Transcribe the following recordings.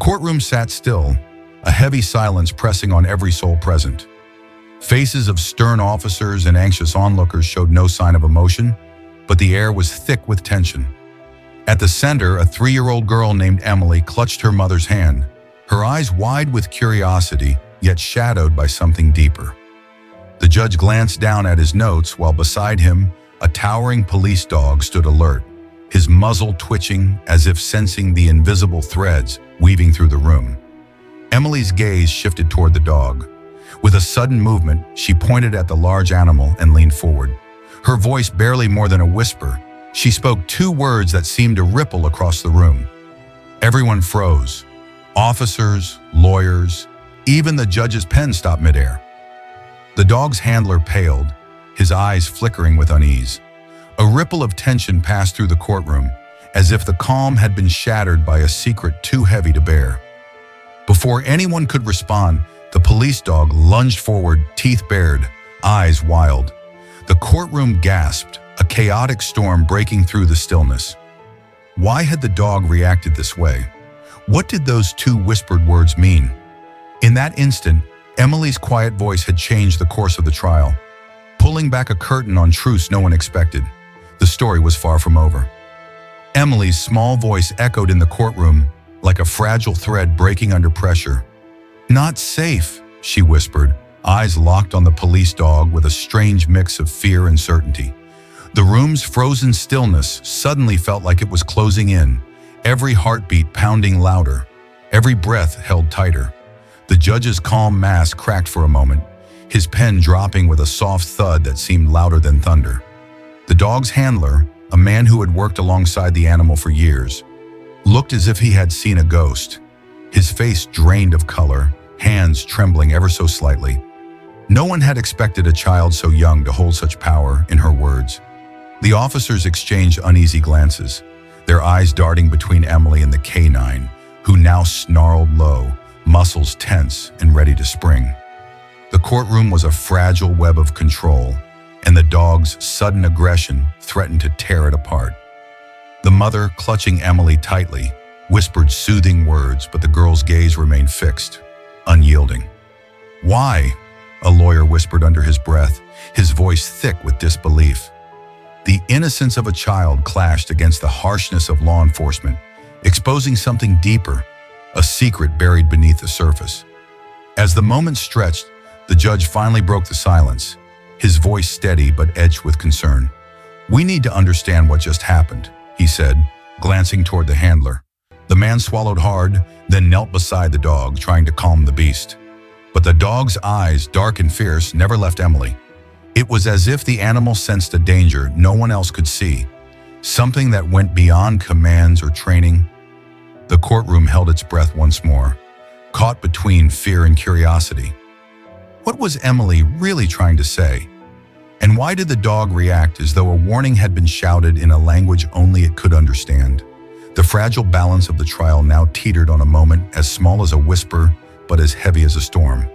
courtroom sat still, a heavy silence pressing on every soul present. Faces of stern officers and anxious onlookers showed no sign of emotion, but the air was thick with tension. At the center, a 3-year-old girl named Emily clutched her mother's hand, her eyes wide with curiosity, yet shadowed by something deeper. The judge glanced down at his notes while beside him, a towering police dog stood alert, his muzzle twitching as if sensing the invisible threads weaving through the room. Emily's gaze shifted toward the dog. With a sudden movement, she pointed at the large animal and leaned forward. Her voice barely more than a whisper, she spoke 2 words that seemed to ripple across the room. Everyone froze. Officers, lawyers, even the judge's pen stopped midair. The dog's handler paled, his eyes flickering with unease. A ripple of tension passed through the courtroom, as if the calm had been shattered by a secret too heavy to bear. Before anyone could respond, the police dog lunged forward, teeth bared, eyes wild. The courtroom gasped, a chaotic storm breaking through the stillness. Why had the dog reacted this way? What did those 2 whispered words mean? In that instant, Emily's quiet voice had changed the course of the trial, pulling back a curtain on truths no one expected. The story was far from over. Emily's small voice echoed in the courtroom like a fragile thread breaking under pressure. "Not safe," she whispered, eyes locked on the police dog with a strange mix of fear and certainty. The room's frozen stillness suddenly felt like it was closing in, every heartbeat pounding louder, every breath held tighter. The judge's calm mask cracked for a moment, his pen dropping with a soft thud that seemed louder than thunder. The dog's handler, a man who had worked alongside the animal for years, looked as if he had seen a ghost, his face drained of color, hands trembling ever so slightly. No one had expected a child so young to hold such power, in her words. The officers exchanged uneasy glances, their eyes darting between Emily and the canine, who now snarled low, muscles tense and ready to spring. The courtroom was a fragile web of control, and the dog's sudden aggression threatened to tear it apart. The mother, clutching Emily tightly, whispered soothing words, but the girl's gaze remained fixed, unyielding. "Why?" a lawyer whispered under his breath, his voice thick with disbelief. The innocence of a child clashed against the harshness of law enforcement, exposing something deeper, a secret buried beneath the surface. As the moment stretched, the judge finally broke the silence, his voice steady but edged with concern. "We need to understand what just happened," he said, glancing toward the handler. The man swallowed hard, then knelt beside the dog, trying to calm the beast. But the dog's eyes, dark and fierce, never left Emily. It was as if the animal sensed a danger no one else could see, something that went beyond commands or training. The courtroom held its breath once more, caught between fear and curiosity. What was Emily really trying to say? And why did the dog react as though a warning had been shouted in a language only it could understand? The fragile balance of the trial now teetered on a moment as small as a whisper, but as heavy as a storm.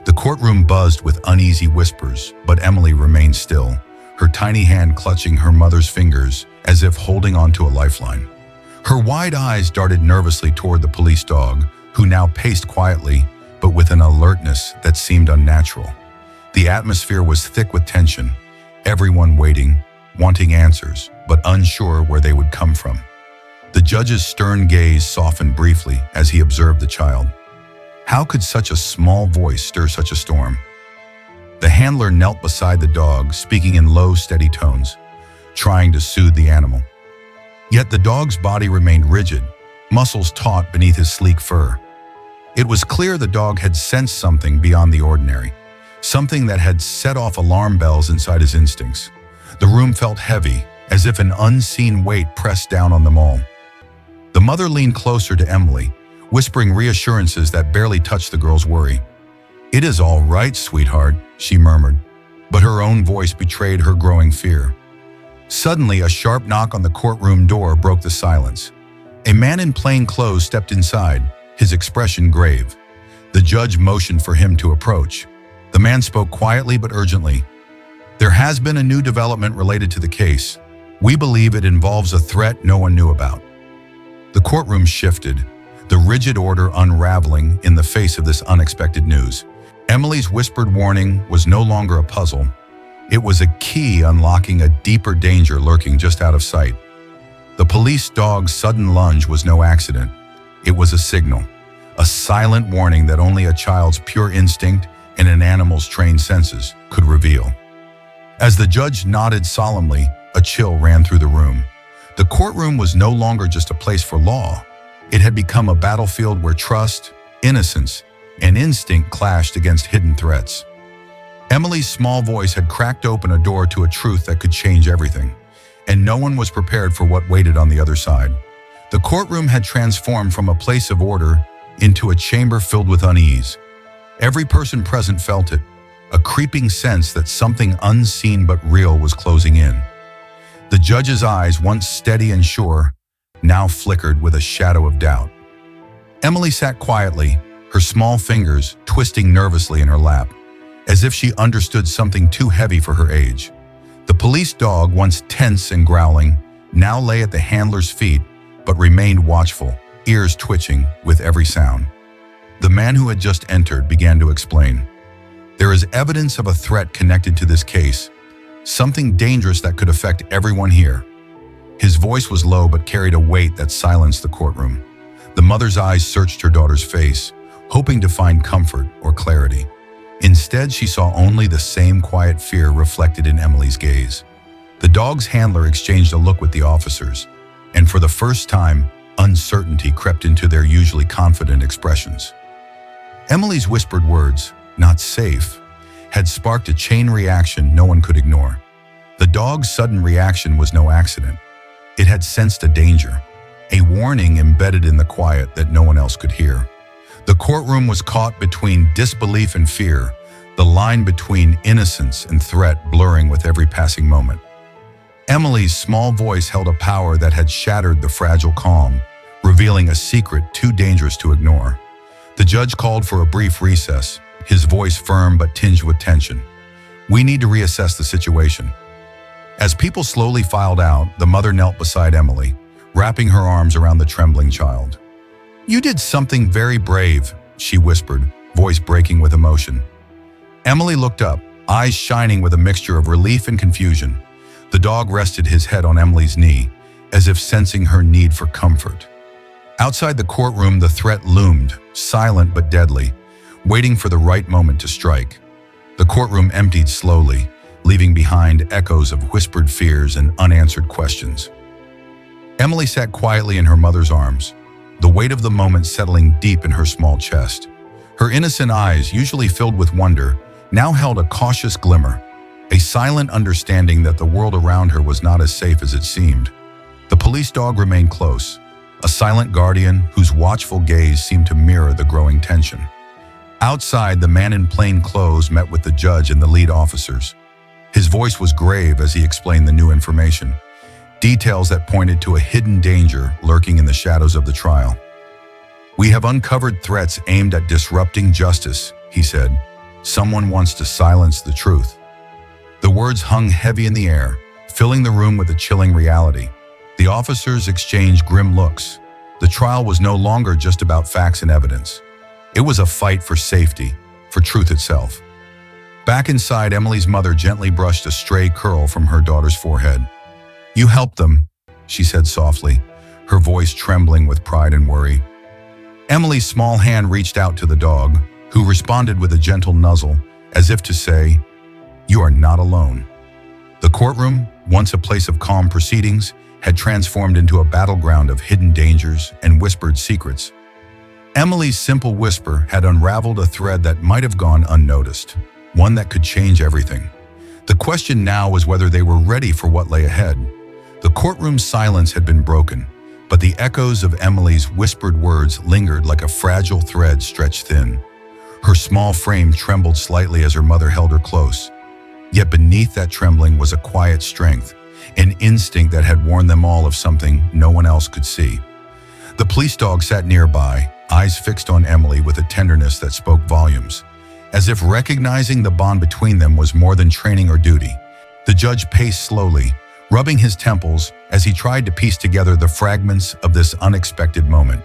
The courtroom buzzed with uneasy whispers, but Emily remained still, her tiny hand clutching her mother's fingers as if holding onto a lifeline. Her wide eyes darted nervously toward the police dog, who now paced quietly, but with an alertness that seemed unnatural. The atmosphere was thick with tension, everyone waiting, wanting answers, but unsure where they would come from. The judge's stern gaze softened briefly as he observed the child. How could such a small voice stir such a storm? The handler knelt beside the dog, speaking in low, steady tones, trying to soothe the animal. Yet the dog's body remained rigid, muscles taut beneath his sleek fur. It was clear the dog had sensed something beyond the ordinary, something that had set off alarm bells inside his instincts. The room felt heavy, as if an unseen weight pressed down on them all. The mother leaned closer to Emily, whispering reassurances that barely touched the girl's worry. "It is all right, sweetheart," she murmured, but her own voice betrayed her growing fear. Suddenly, a sharp knock on the courtroom door broke the silence. A man in plain clothes stepped inside, his expression grave. The judge motioned for him to approach. The man spoke quietly but urgently. "There has been a new development related to the case. We believe it involves a threat no one knew about." The courtroom shifted. the rigid order unraveling in the face of this unexpected news. Emily's whispered warning was no longer a puzzle. It was a key unlocking a deeper danger lurking just out of sight. The police dog's sudden lunge was no accident. It was a signal, a silent warning that only a child's pure instinct and an animal's trained senses could reveal. As the judge nodded solemnly, a chill ran through the room. The courtroom was no longer just a place for law. It had become a battlefield where trust, innocence, and instinct clashed against hidden threats. Emily's small voice had cracked open a door to a truth that could change everything, and no one was prepared for what waited on the other side. The courtroom had transformed from a place of order into a chamber filled with unease. Every person present felt it, a creeping sense that something unseen but real was closing in. The judge's eyes, once steady and sure, now flickered with a shadow of doubt. Emily sat quietly, her small fingers twisting nervously in her lap, as if she understood something too heavy for her age. The police dog, once tense and growling, now lay at the handler's feet, but remained watchful, ears twitching with every sound. The man who had just entered began to explain. There is evidence of a threat connected to this case, something dangerous that could affect everyone here. His voice was low but carried a weight that silenced the courtroom. The mother's eyes searched her daughter's face, hoping to find comfort or clarity. Instead, she saw only the same quiet fear reflected in Emily's gaze. The dog's handler exchanged a look with the officers, and for the first time, uncertainty crept into their usually confident expressions. Emily's whispered words, "not safe," had sparked a chain reaction no one could ignore. The dog's sudden reaction was no accident. It had sensed a danger, a warning embedded in the quiet that no one else could hear. The courtroom was caught between disbelief and fear, the line between innocence and threat blurring with every passing moment. Emily's small voice held a power that had shattered the fragile calm, revealing a secret too dangerous to ignore. The judge called for a brief recess, his voice firm but tinged with tension. "We need to reassess the situation." As people slowly filed out, the mother knelt beside Emily, wrapping her arms around the trembling child. "You did something very brave," she whispered, voice breaking with emotion. Emily looked up, eyes shining with a mixture of relief and confusion. The dog rested his head on Emily's knee, as if sensing her need for comfort. Outside the courtroom, the threat loomed, silent but deadly, waiting for the right moment to strike. The courtroom emptied slowly, leaving behind echoes of whispered fears and unanswered questions. Emily sat quietly in her mother's arms, the weight of the moment settling deep in her small chest. Her innocent eyes, usually filled with wonder, now held a cautious glimmer, a silent understanding that the world around her was not as safe as it seemed. The police dog remained close, a silent guardian whose watchful gaze seemed to mirror the growing tension. Outside, the man in plain clothes met with the judge and the lead officers. His voice was grave as he explained the new information, details that pointed to a hidden danger lurking in the shadows of the trial. "We have uncovered threats aimed at disrupting justice," he said. "Someone wants to silence the truth." The words hung heavy in the air, filling the room with a chilling reality. The officers exchanged grim looks. The trial was no longer just about facts and evidence. It was a fight for safety, for truth itself. Back inside, Emily's mother gently brushed a stray curl from her daughter's forehead. "You helped them," she said softly, her voice trembling with pride and worry. Emily's small hand reached out to the dog, who responded with a gentle nuzzle, as if to say, "You are not alone." The courtroom, once a place of calm proceedings, had transformed into a battleground of hidden dangers and whispered secrets. Emily's simple whisper had unraveled a thread that might have gone unnoticed, one that could change everything. The question now was whether they were ready for what lay ahead. The courtroom's silence had been broken, but the echoes of Emily's whispered words lingered like a fragile thread stretched thin. Her small frame trembled slightly as her mother held her close. Yet beneath that trembling was a quiet strength, an instinct that had warned them all of something no one else could see. The police dog sat nearby, eyes fixed on Emily with a tenderness that spoke volumes. As if recognizing the bond between them was more than training or duty, the judge paced slowly, rubbing his temples as he tried to piece together the fragments of this unexpected moment.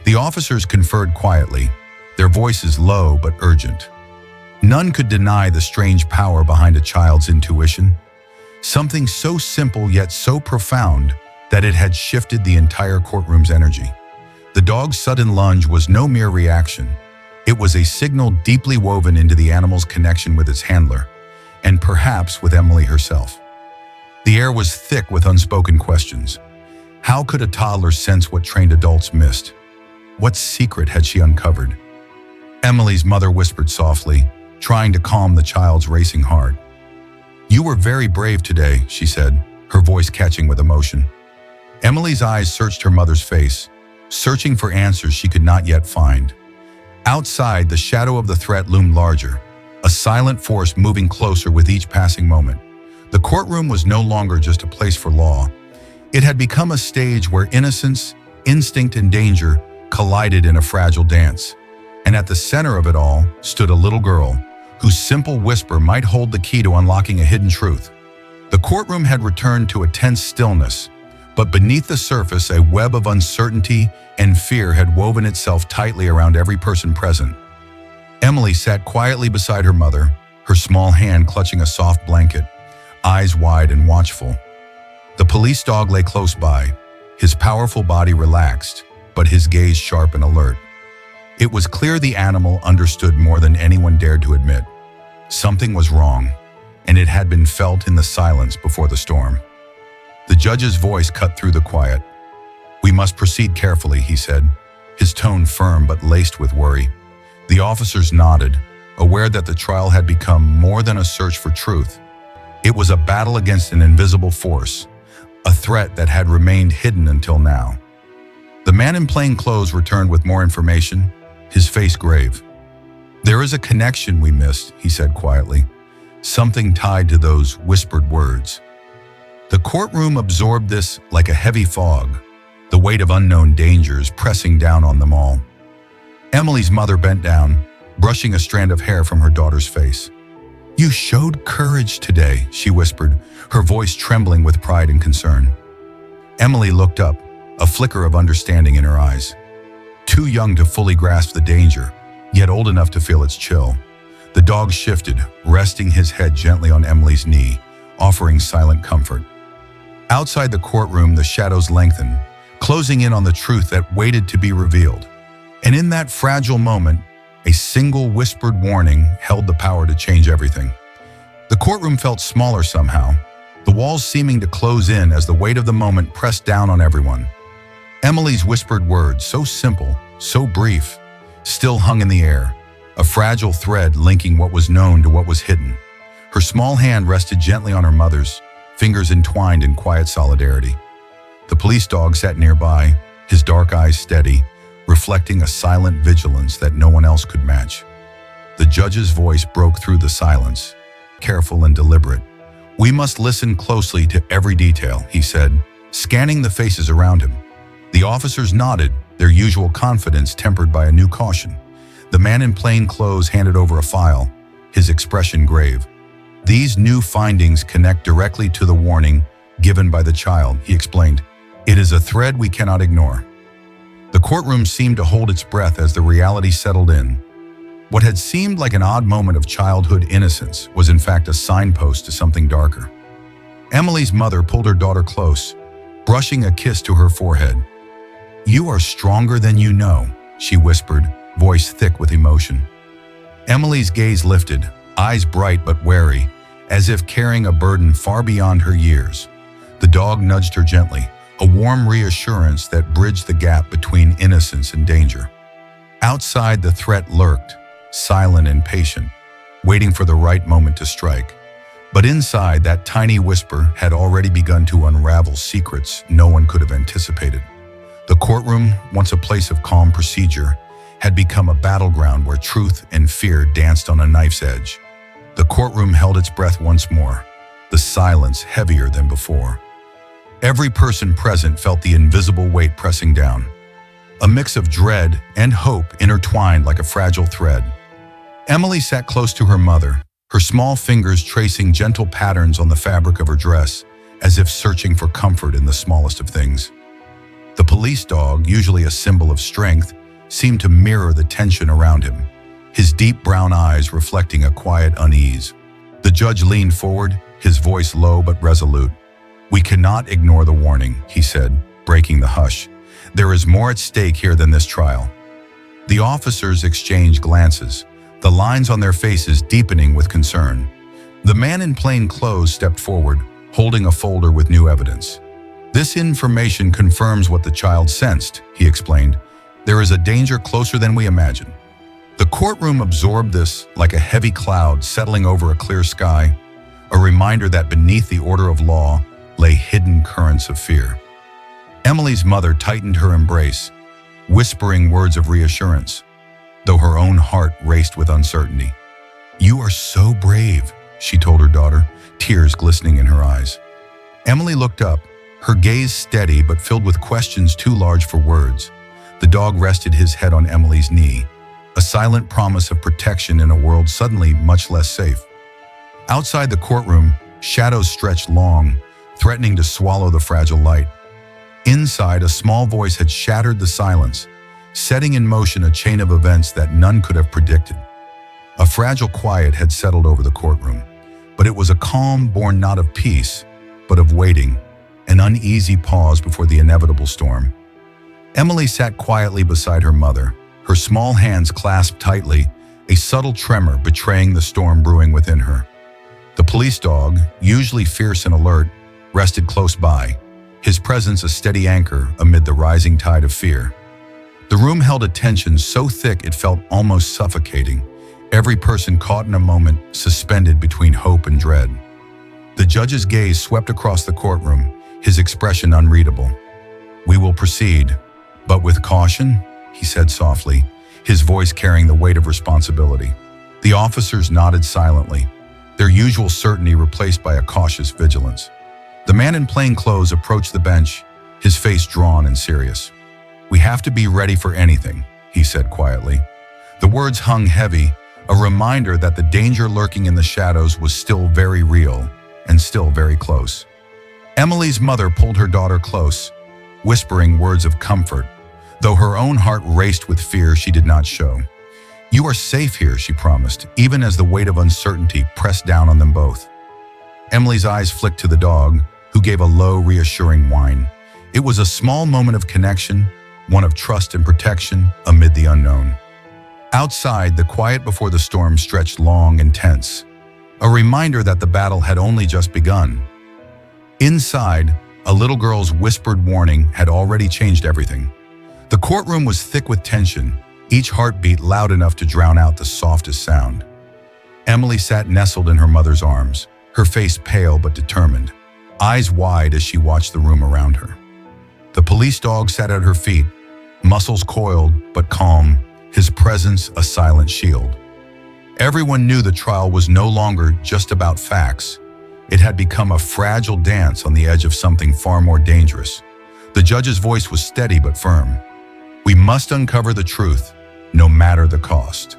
The officers conferred quietly, their voices low but urgent. None could deny the strange power behind a child's intuition, something so simple yet so profound that it had shifted the entire courtroom's energy. The dog's sudden lunge was no mere reaction. It was a signal deeply woven into the animal's connection with its handler, and perhaps with Emily herself. The air was thick with unspoken questions. How could a toddler sense what trained adults missed? What secret had she uncovered? Emily's mother whispered softly, trying to calm the child's racing heart. "You were very brave today," she said, her voice catching with emotion. Emily's eyes searched her mother's face, searching for answers she could not yet find. Outside, the shadow of the threat loomed larger, a silent force moving closer with each passing moment. The courtroom was no longer just a place for law. It had become a stage where innocence, instinct, and danger collided in a fragile dance. And at the center of it all stood a little girl, whose simple whisper might hold the key to unlocking a hidden truth. The courtroom had returned to a tense stillness, but beneath the surface, a web of uncertainty and fear had woven itself tightly around every person present. Emily sat quietly beside her mother, her small hand clutching a soft blanket, eyes wide and watchful. The police dog lay close by, his powerful body relaxed, but his gaze sharp and alert. It was clear the animal understood more than anyone dared to admit. Something was wrong, and it had been felt in the silence before the storm. The judge's voice cut through the quiet. "We must proceed carefully," he said, his tone firm but laced with worry. The officers nodded, aware that the trial had become more than a search for truth. It was a battle against an invisible force, a threat that had remained hidden until now. The man in plain clothes returned with more information, his face grave. "There is a connection we missed," he said quietly, something tied to those whispered words. The courtroom absorbed this like a heavy fog, the weight of unknown dangers pressing down on them all. Emily's mother bent down, brushing a strand of hair from her daughter's face. "You showed courage today," she whispered, her voice trembling with pride and concern. Emily looked up, a flicker of understanding in her eyes. Too young to fully grasp the danger, yet old enough to feel its chill. The dog shifted, resting his head gently on Emily's knee, offering silent comfort. Outside the courtroom, the shadows lengthened, closing in on the truth that waited to be revealed. And in that fragile moment, a single whispered warning held the power to change everything. The courtroom felt smaller somehow, the walls seeming to close in as the weight of the moment pressed down on everyone. Emily's whispered words, so simple, so brief, still hung in the air, a fragile thread linking what was known to what was hidden. Her small hand rested gently on her mother's, fingers entwined in quiet solidarity. The police dog sat nearby, his dark eyes steady, reflecting a silent vigilance that no one else could match. The judge's voice broke through the silence, careful and deliberate. "We must listen closely to every detail," he said, scanning the faces around him. The officers nodded, their usual confidence tempered by a new caution. The man in plain clothes handed over a file, his expression grave. "These new findings connect directly to the warning given by the child," he explained. "It is a thread we cannot ignore." The courtroom seemed to hold its breath as the reality settled in. What had seemed like an odd moment of childhood innocence was in fact a signpost to something darker. Emily's mother pulled her daughter close, brushing a kiss to her forehead. "You are stronger than you know," she whispered, voice thick with emotion. Emily's gaze lifted, eyes bright but wary, as if carrying a burden far beyond her years. The dog nudged her gently, a warm reassurance that bridged the gap between innocence and danger. Outside, the threat lurked, silent and patient, waiting for the right moment to strike. But inside, that tiny whisper had already begun to unravel secrets no one could have anticipated. The courtroom, once a place of calm procedure, had become a battleground where truth and fear danced on a knife's edge. The courtroom held its breath once more, the silence heavier than before. Every person present felt the invisible weight pressing down, a mix of dread and hope intertwined like a fragile thread. Emily sat close to her mother, her small fingers tracing gentle patterns on the fabric of her dress, as if searching for comfort in the smallest of things. The police dog, usually a symbol of strength, seemed to mirror the tension around him, his deep brown eyes reflecting a quiet unease. The judge leaned forward, his voice low but resolute. "We cannot ignore the warning," he said, breaking the hush. "There is more at stake here than this trial." The officers exchanged glances, the lines on their faces deepening with concern. The man in plain clothes stepped forward, holding a folder with new evidence. "This information confirms what the child sensed," he explained. "There is a danger closer than we imagine." The courtroom absorbed this like a heavy cloud settling over a clear sky, a reminder that beneath the order of law lay hidden currents of fear. Emily's mother tightened her embrace, whispering words of reassurance, though her own heart raced with uncertainty. "You are so brave," she told her daughter, tears glistening in her eyes. Emily looked up, her gaze steady but filled with questions too large for words. The dog rested his head on Emily's knee, a silent promise of protection in a world suddenly much less safe. Outside the courtroom, shadows stretched long, threatening to swallow the fragile light. Inside, a small voice had shattered the silence, setting in motion a chain of events that none could have predicted. A fragile quiet had settled over the courtroom, but it was a calm born not of peace, but of waiting, an uneasy pause before the inevitable storm. Emily sat quietly beside her mother, her small hands clasped tightly, a subtle tremor betraying the storm brewing within her. The police dog, usually fierce and alert, rested close by, his presence a steady anchor amid the rising tide of fear. The room held a tension so thick it felt almost suffocating, every person caught in a moment suspended between hope and dread. The judge's gaze swept across the courtroom, his expression unreadable. "We will proceed, but with caution," he said softly, his voice carrying the weight of responsibility. The officers nodded silently, their usual certainty replaced by a cautious vigilance. The man in plain clothes approached the bench, his face drawn and serious. "We have to be ready for anything," he said quietly. The words hung heavy, a reminder that the danger lurking in the shadows was still very real and still very close. Emily's mother pulled her daughter close, whispering words of comfort, though her own heart raced with fear she did not show. "You are safe here," she promised, even as the weight of uncertainty pressed down on them both. Emily's eyes flicked to the dog, who gave a low, reassuring whine. It was a small moment of connection, one of trust and protection amid the unknown. Outside, the quiet before the storm stretched long and tense, a reminder that the battle had only just begun. Inside, a little girl's whispered warning had already changed everything. The courtroom was thick with tension, each heartbeat loud enough to drown out the softest sound. Emily sat nestled in her mother's arms, her face pale but determined, eyes wide as she watched the room around her. The police dog sat at her feet, muscles coiled but calm, his presence a silent shield. Everyone knew the trial was no longer just about facts. It had become a fragile dance on the edge of something far more dangerous. The judge's voice was steady but firm. "We must uncover the truth, no matter the cost."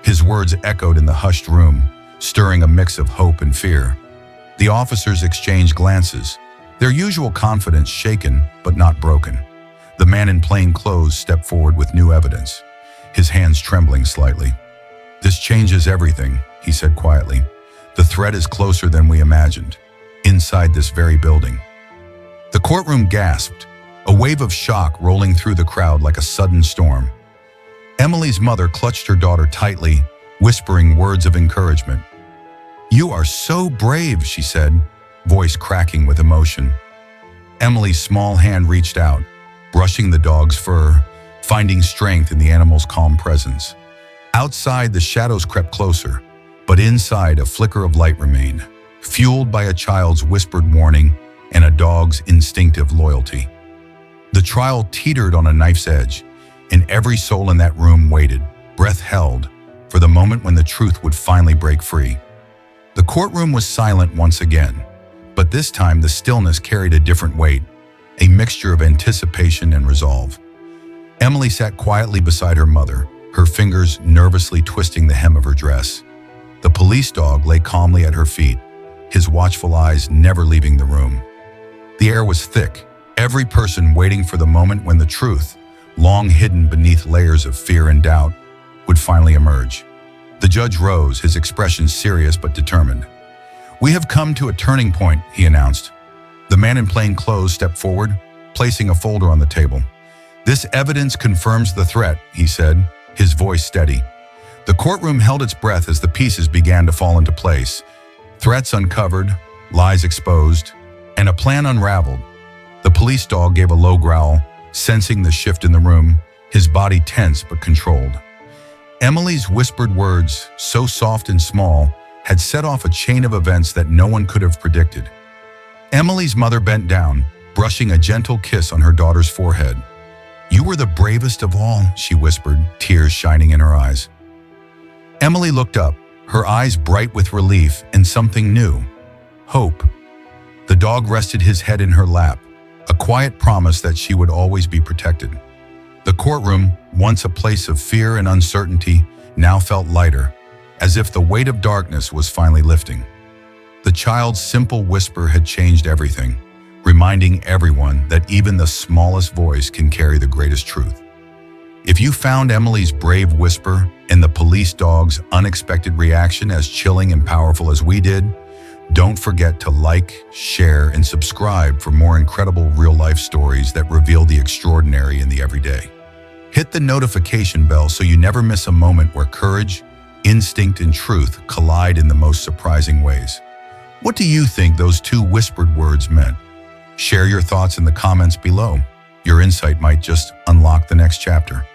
His words echoed in the hushed room, stirring a mix of hope and fear. The officers exchanged glances, their usual confidence shaken but not broken. The man in plain clothes stepped forward with new evidence, his hands trembling slightly. "This changes everything," he said quietly. "The threat is closer than we imagined, inside this very building." The courtroom gasped, a wave of shock rolling through the crowd like a sudden storm. Emily's mother clutched her daughter tightly, whispering words of encouragement. "You are so brave," she said, voice cracking with emotion. Emily's small hand reached out, brushing the dog's fur, finding strength in the animal's calm presence. Outside, the shadows crept closer, but inside a flicker of light remained, fueled by a child's whispered warning and a dog's instinctive loyalty. The trial teetered on a knife's edge, and every soul in that room waited, breath held, for the moment when the truth would finally break free. The courtroom was silent once again, but this time the stillness carried a different weight, a mixture of anticipation and resolve. Emily sat quietly beside her mother, her fingers nervously twisting the hem of her dress. The police dog lay calmly at her feet, his watchful eyes never leaving the room. The air was thick, Every person waiting for the moment when the truth, long hidden beneath layers of fear and doubt, would finally emerge. The judge rose, his expression serious but determined. "We have come to a turning point," he announced. The man in plain clothes stepped forward, placing a folder on the table. "This evidence confirms the threat," he said, his voice steady. The courtroom held its breath as the pieces began to fall into place. Threats uncovered, lies exposed, and a plan unraveled. The police dog gave a low growl, sensing the shift in the room, his body tense but controlled. Emily's whispered words, so soft and small, had set off a chain of events that no one could have predicted. Emily's mother bent down, brushing a gentle kiss on her daughter's forehead. "You were the bravest of all," she whispered, tears shining in her eyes. Emily looked up, her eyes bright with relief and something new, hope. The dog rested his head in her lap, a quiet promise that she would always be protected. The courtroom, once a place of fear and uncertainty, now felt lighter, as if the weight of darkness was finally lifting. The child's simple whisper had changed everything, reminding everyone that even the smallest voice can carry the greatest truth. If you found Emily's brave whisper and the police dog's unexpected reaction as chilling and powerful as we did, don't forget to like, share, and subscribe for more incredible real-life stories that reveal the extraordinary in the everyday. Hit the notification bell so you never miss a moment where courage, instinct, and truth collide in the most surprising ways. What do you think those two whispered words meant? Share your thoughts in the comments below. Your insight might just unlock the next chapter.